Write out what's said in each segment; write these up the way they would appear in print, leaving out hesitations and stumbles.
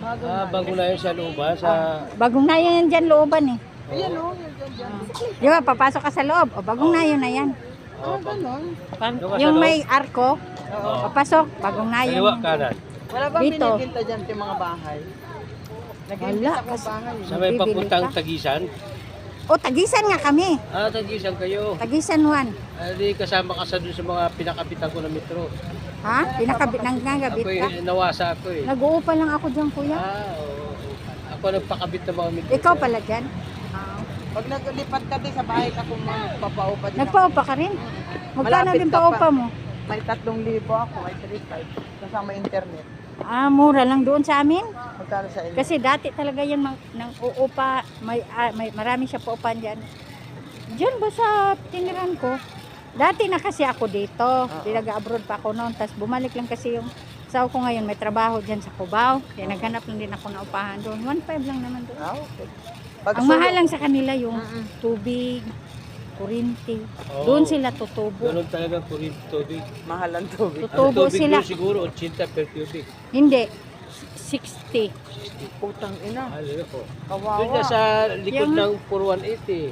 Bago na yun sa looban, sa... Bagong na yan dyan looban eh. Ayan o, yan dyan. Di ba, papasok ka sa loob. O, bagong na yun na yan. Ganon. Yung may arko, papasok, bagong na yun. Kaliwa kanan. Wala bang Dito. binibinta dyan yung mga bahay? Nag-iimbis Wala, akong bahay. Sa may Bibili papuntang ka? Tagisan. O, Tagisan nga kami. Tagisan kayo. Tagisan 1. Di kasama ka sa dun sa mga pinakapitan ko na metro. Ha? Pinakabit ng gagabit Ako ka? nawasa ako eh. Nag-uupa lang ako dyan, kuya. Oo. Ako nagpakabit ng mga metro. Ikaw pala dyan? Pag naglipat ka din sa bahay ka kung magpapaupa din ako. Nagpaupa ka rin? Magkano Malapit din ka paupa pa. mo? May 3,000 ako, may 3,500. Kasama internet. Mura lang doon sa amin. Magkano sa inyo? Kasi dati talaga yan nang uupa, may marami siya paupahan dyan. Diyan ba sa tiniran ko? Dati na kasi ako dito. Pinag-abroad pa ako noon. Tapos bumalik lang kasi yung asawa ko ngayon. May trabaho dyan sa Cubao. Kaya naghanap lang din ako na upahan doon. 1.5 lang naman doon. Okay. Pag Ang mahal lang sa kanila yung tubig, kuryente. Doon sila tutubo. Ganun talaga kuryente tubig. mahal ang tubig. Tutubo Ang tubig sila. doon siguro 80 per cubic. Hindi. 60. Putang ina. Ano po? Kawawa. Doon na sa likod Yung- ng 480.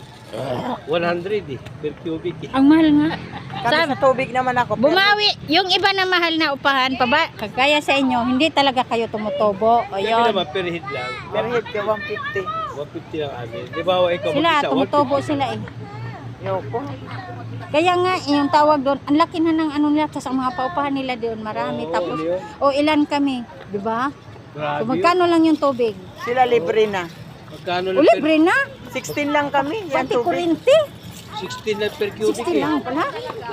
100 per cubic. Ang mahal nga. Kami sa tubig naman ako. pero Bumawi, yung iba na mahal na upahan, kagaya sa inyo, hindi talaga kayo tumutubo. O Hindi yun. naman per head lang. per head ka 150. 150 lang amin. Di ba ikaw Sila, mag-isa? tumutubo sila eh. Yoko. Kaya nga, yung tawag doon, ang laki na ng ano nila, tapos ang mga paupahan nila doon, marami. Oo, Tapos, yun. ilan kami, di ba? Grabe So, magkano lang yung tubig? Sila libre na. Magkano O, lang per... libre na. 16 lang kami. Yan Pati tubig. kurinti. 16 lang per cubic 60 eh. lang pala.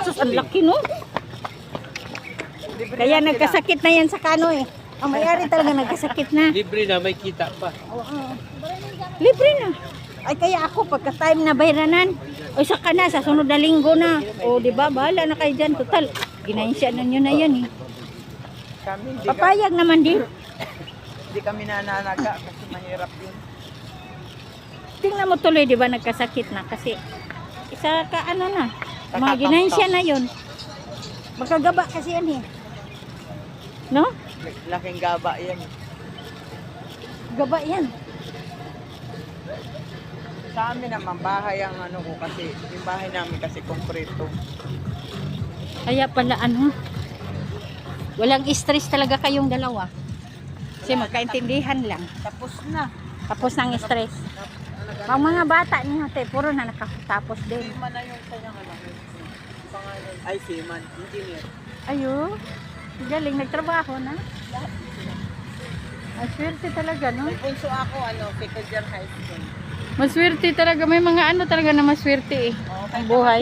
Sus, ang laki no. Libre Kaya na sila. nagkasakit na yan sa kano eh. Ang mayari talaga nagkasakit na. Libre na, may kita pa. Libre na. Ay kaya ako pagka time na bayranan, o saka na sa sunod na linggo na. O di ba bahala na kayo dyan. Total, ginainsya na nyo na yan eh. Kami, Papayag naman din. Hindi kami nananaga kasi mahirap yun. Tingnan mo tuloy di ba nagkasakit na kasi isa ka ano na. Mga ginainsya na yun. Magkagaba kasi yan eh. No? Laking gaba yan. Gaba yan. Sa amin naman, bahay ang ano ko kasi, yung bahay namin kasi konkreto. Kaya pala ano, walang stress talaga kayong dalawa. Kasi magkaintindihan lang. Tapos na. Tapos ng stress. Ang mga bata niyo, te, puro na nakatapos din. Seaman na yung kanyang ano. Pangalan. Ay, seaman. Engineer. Ayo, galing, nagtrabaho na. Maswerte talaga, no? May bunso ako, ano, second year high school. Maswerte talaga, may mga ano talaga na maswerte eh. Ang buhay.